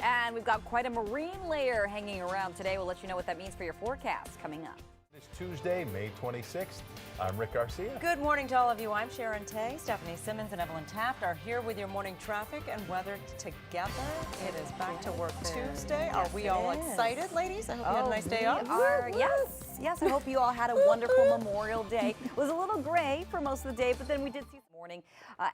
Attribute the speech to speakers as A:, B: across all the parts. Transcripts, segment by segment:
A: And we've got quite a marine layer hanging around today. We'll let you know what that means for your forecast coming up.
B: It's Tuesday, May 26th. I'm Rick Garcia.
C: Good morning to all of you. I'm Sharon Tay. Stephanie Simmons and Evelyn Taft are here with your morning traffic and weather together. It is back to work Tuesday. Are we all excited, ladies? I hope you had a nice day off.
A: Yes. I hope you all had a wonderful Memorial Day. It was a little gray for most of the day, but then we did see morning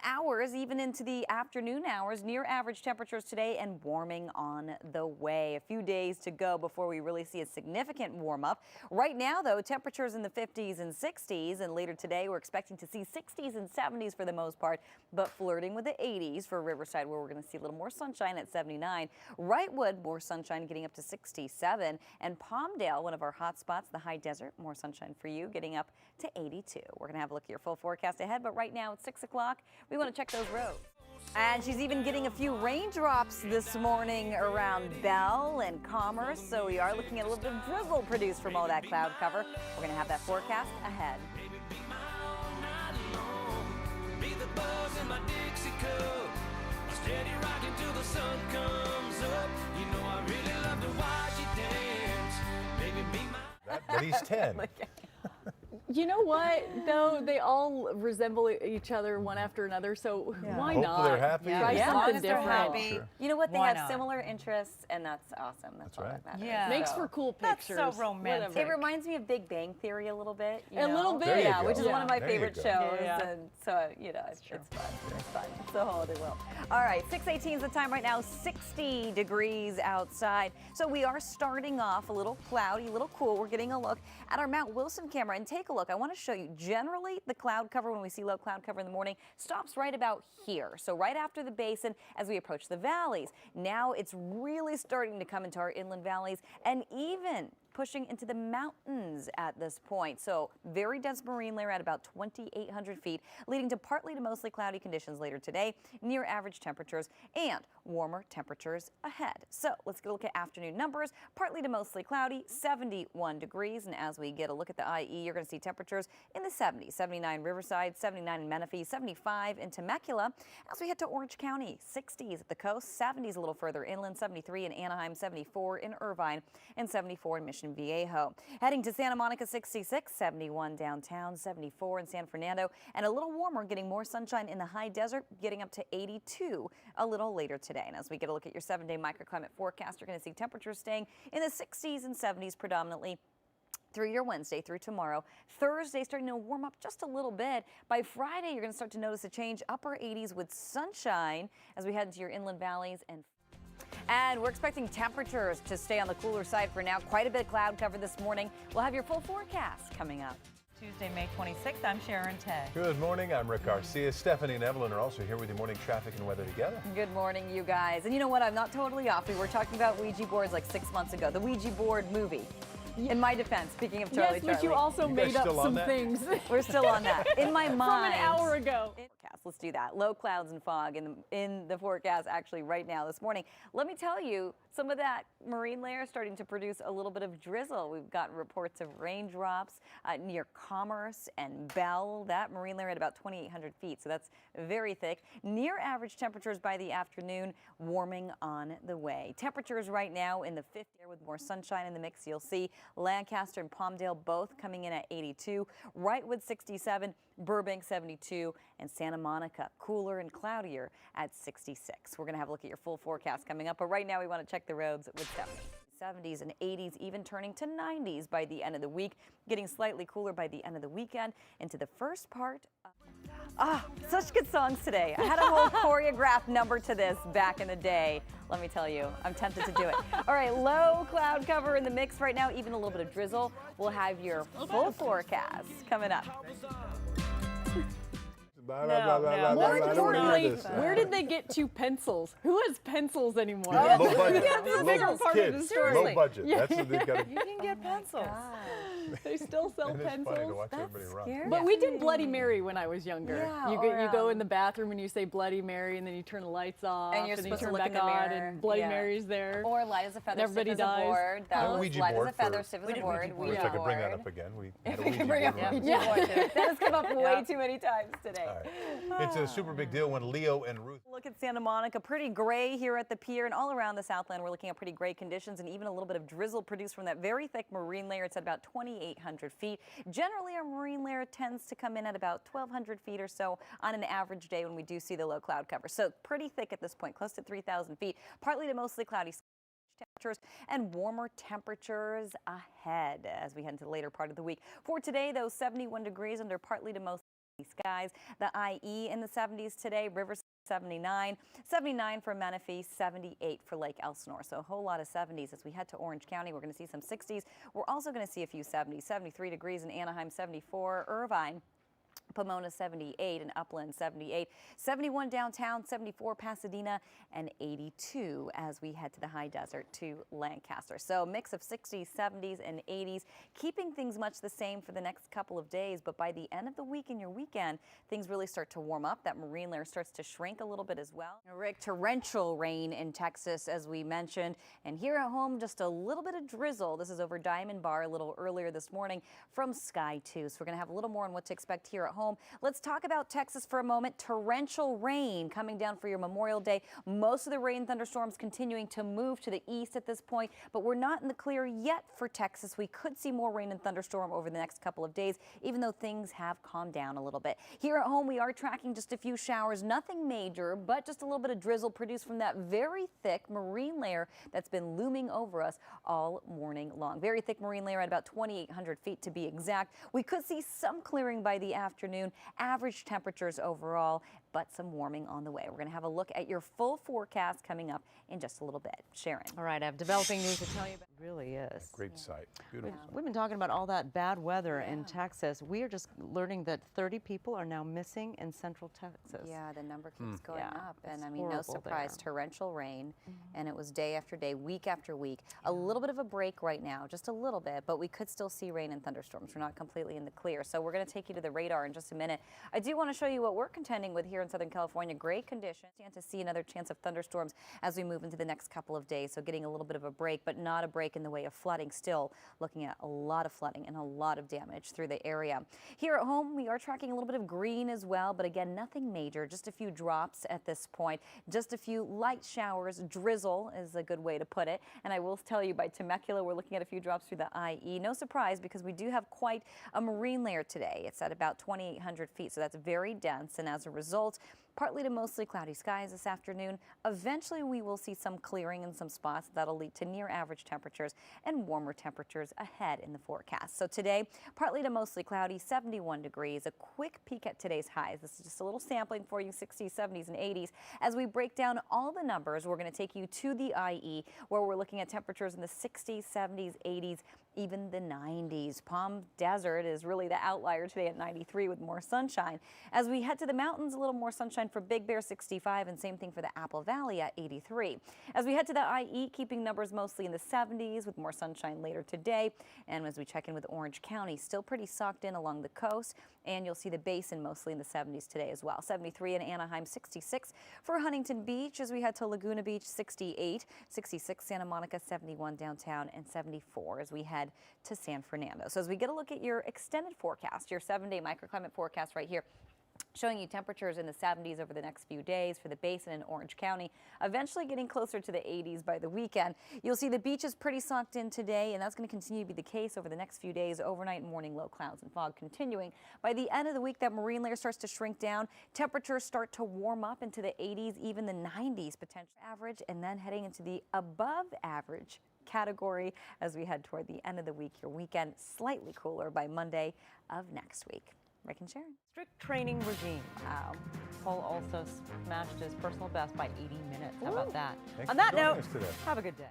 A: hours, even into the afternoon hours, near average temperatures today and warming on the way. A few days to go before we really see a significant warm up. Right now, though, temperatures in the 50s and 60s, and later today we're expecting to see 60s and 70s for the most part, but flirting with the 80s for Riverside, where we're going to see a little more sunshine at 79. Wrightwood, more sunshine, getting up to 67, and Palmdale, one of our hot spots, the high desert, more sunshine for you, getting up to 82. We're going to have a look at your full forecast ahead, but right now it's 6 o'clock. We want to check those roads. And she's even getting a few raindrops this morning around Bell and Commerce, so we are looking at a little bit of drizzle produced from all that cloud cover. We're going to have that forecast ahead.
B: But he's 10.
D: You know what, though? They all resemble each other one after another, so why not?
B: Hopefully they're happy.
D: Try something different.
B: Sure.
A: You know what? They
C: Why
A: have
C: not?
A: similar interests, and that's awesome. That's all
B: right.
A: that matters.
C: Yeah.
D: Makes for cool pictures.
C: That's so romantic.
A: It reminds me of Big Bang Theory a little bit.
D: A little bit.
B: There you
A: Yeah,
B: go.
A: which is one of my
B: There you
A: favorite
B: go.
A: shows.
D: Yeah.
A: And so, you know, it's fun. It's fun. It's the holiday world. All right, 6:18 is the time right now, 60 degrees outside. So we are starting off a little cloudy, a little cool. We're getting a look at our Mount Wilson camera, and take a look. I want to show you, generally, the cloud cover, when we see low cloud cover in the morning, stops right about here. So right after the basin as we approach the valleys. Now it's really starting to come into our inland valleys and even pushing into the mountains at this point. So very dense marine layer at about 2,800 feet, leading to partly to mostly cloudy conditions later today, near average temperatures and warmer temperatures ahead. So let's get a look at afternoon numbers. Partly to mostly cloudy, 71 degrees. And as we get a look at the IE, you're going to see temperatures in the 70s, 79 Riverside, 79 in Menifee, 75 in Temecula. As we head to Orange County, 60s at the coast, 70s a little further inland, 73 in Anaheim, 74 in Irvine, and 74 in Mission Viejo. Heading to Santa Monica, 66, 71 downtown, 74 in San Fernando, and a little warmer, getting more sunshine in the high desert, getting up to 82 a little later today. And as we get a look at your 7-day microclimate forecast, you're going to see temperatures staying in the 60s and 70s predominantly through your Wednesday, through tomorrow. Thursday starting to warm up just a little bit. By Friday, you're going to start to notice a change, upper 80s with sunshine as we head into your inland valleys and we're expecting temperatures to stay on the cooler side for now. Quite a bit of cloud cover this morning. We'll have your full forecast coming up.
C: Tuesday, May 26th. I'm Sharon Tay.
B: Good morning. I'm Rick Garcia. Stephanie and Evelyn are also here with your morning traffic and weather together.
A: Good morning, you guys. And you know what? I'm not totally off. We were talking about Ouija boards like 6 months ago. The Ouija board movie. In my defense, speaking of Charlie,
D: Yes, but you also made up some things.
A: We're still on that. In my mind.
D: From an hour ago.
A: Let's do that. Low clouds and fog in the forecast actually right now this morning. Let me tell you, some of that marine layer starting to produce a little bit of drizzle. We've gotten reports of raindrops near Commerce and Bell. That marine layer at about 2,800 feet, so that's very thick. Near average temperatures by the afternoon, warming on the way. Temperatures right now in the 50s with more sunshine in the mix. You'll see Lancaster and Palmdale both coming in at 82, Wrightwood 67, Burbank 72, and Santa Monica cooler and cloudier at 66. We're going to have a look at your full forecast coming up, but right now we want to check the roads with 70s and 80s, even turning to 90s by the end of the week, getting slightly cooler by the end of the weekend into the first part of such good songs today. I had a whole choreographed number to this back in the day. Let me tell you, I'm tempted to do it. All right, low cloud cover in the mix right now, even a little bit of drizzle. We'll have your full forecast coming up.
D: More importantly, where did they get two pencils? Who has pencils anymore?
B: Low budget.
D: That's the bigger part of the story.
B: Low budget. That's what they've got.
C: You can get pencils.
D: They still sell
B: And it's funny to
D: pencils.
B: watch everybody run.
A: scary.
D: But we did Bloody Mary when I was younger.
A: Yeah,
D: You go in the bathroom and you say Bloody Mary, and then you turn the lights off,
A: And you're
D: then you
A: supposed to
D: turn
A: look
D: back
A: in the
D: on,
A: mirror.
D: and Bloody
A: Yeah.
D: Mary's there.
A: Or light as a feather,
D: Everybody
A: stiff as a
D: dies.
A: board. That
B: A
A: was
B: Ouija
A: light as
B: board
A: a feather,
B: for-
A: stiff as
C: We
A: a
C: did
A: board.
C: Ouija
B: I wish I could bring that up again. We had a
A: If we
B: Ouija
A: can bring up
B: board.
A: Ouija
D: Yeah.
A: board. That has come up way
C: Yeah.
A: too many times today.
B: All right. It's a super big deal when Leo and Ruth.
A: Look at Santa Monica, pretty gray here at the pier, and all around the Southland we're looking at pretty gray conditions and even a little bit of drizzle produced from that very thick marine layer. It's at about 2,800 feet. Generally, our marine layer tends to come in at about 1,200 feet or so on an average day when we do see the low cloud cover. So pretty thick at this point, close to 3,000 feet. Partly to mostly cloudy temperatures and warmer temperatures ahead as we head into the later part of the week. For today, though, 71 degrees under partly to mostly skies. The IE in the 70s today, Rivers 79, 79 for Menifee, 78 for Lake Elsinore. So a whole lot of 70s as we head to Orange County. We're going to see some 60s. We're also going to see a few 70s, 73 degrees in Anaheim, 74, Irvine, Pomona 78, and Upland 78, 71 downtown, 74 Pasadena, and 82 as we head to the high desert to Lancaster. So a mix of 60s, 70s, and 80s, keeping things much the same for the next couple of days. But by the end of the week and your weekend, things really start to warm up. That marine layer starts to shrink a little bit as well. Rick, torrential rain in Texas, as we mentioned. And here at home, just a little bit of drizzle. This is over Diamond Bar a little earlier this morning from Sky 2. So we're going to have a little more on what to expect here at home. Let's talk about Texas for a moment. Torrential rain coming down for your Memorial Day. Most of the rain thunderstorms continuing to move to the east at this point, but we're not in the clear yet for Texas. We could see more rain and thunderstorm over the next couple of days, even though things have calmed down a little bit. Here at home, we are tracking just a few showers, nothing major, but just a little bit of drizzle produced from that very thick marine layer that's been looming over us all morning long. Very thick marine layer at about 2,800 feet to be exact. We could see some clearing by the afternoon. Average temperatures overall, but some warming on the way. We're going to have a look at your full forecast coming up in just a little bit. Sharon.
C: All right, I have developing news to tell you about. It really is.
B: Great sight. Beautiful sight.
C: We've been talking about all that bad weather in Texas. We are just learning that 30 people are now missing in central Texas.
A: Yeah, the number keeps going
C: Yeah,
A: up. And
C: it's
A: I mean, no
C: horrible
A: surprise,
C: there.
A: torrential rain. And it was day after day, week after week. A little bit of a break right now, just a little bit, but we could still see rain and thunderstorms. We're not completely in the clear. So we're going to take you to the radar in just a minute. I do want to show you what we're contending with here in Southern California. Great conditions. Stand to see another chance of thunderstorms as we move into the next couple of days. So getting a little bit of a break, but not a break in the way of flooding. Still looking at a lot of flooding and a lot of damage through the area. Here at home, we are tracking a little bit of green as well, but again, nothing major. Just a few drops at this point. Just a few light showers. Drizzle is a good way to put it. And I will tell you, by Temecula, we're looking at a few drops through the IE. No surprise, because we do have quite a marine layer today. It's at about 2,800 feet, so that's very dense. And as a result, partly to mostly cloudy skies this afternoon. Eventually, we will see some clearing in some spots. That'll lead to near average temperatures and warmer temperatures ahead in the forecast. So today, partly to mostly cloudy, 71 degrees. A quick peek at today's highs. This is just a little sampling for you, 60s, 70s, and 80s. As we break down all the numbers, we're going to take you to the IE, where we're looking at temperatures in the 60s, 70s, 80s, even the 90s. Palm Desert is really the outlier today at 93 with more sunshine. As we head to the mountains, a little more sunshine for Big Bear, 65, and same thing for the Apple Valley at 83. As we head to the IE, keeping numbers mostly in the 70s with more sunshine later today. And as we check in with Orange County, still pretty socked in along the coast. And you'll see the basin mostly in the 70s today as well. 73 in Anaheim, 66 for Huntington Beach. As we head to Laguna Beach, 68, 66 Santa Monica, 71 downtown, and 74 as we head to San Fernando. So as we get a look at your extended forecast, your 7-day microclimate forecast right here, showing you temperatures in the 70s over the next few days for the basin in Orange County, eventually getting closer to the 80s by the weekend. You'll see the beach is pretty socked in today, and that's going to continue to be the case over the next few days, overnight and morning low clouds and fog continuing. By the end of the week, that marine layer starts to shrink down. Temperatures start to warm up into the 80s, even the 90s potential average, and then heading into the above average category as we head toward the end of the week. Your weekend slightly cooler by Monday of next week. Rick and Sharon.
C: Strict training regime. Wow. Cole also smashed his personal best by 80 minutes. How about that?
B: Thanks
C: On
B: for
C: that
B: joining
C: note,
B: us today.
C: have a good day.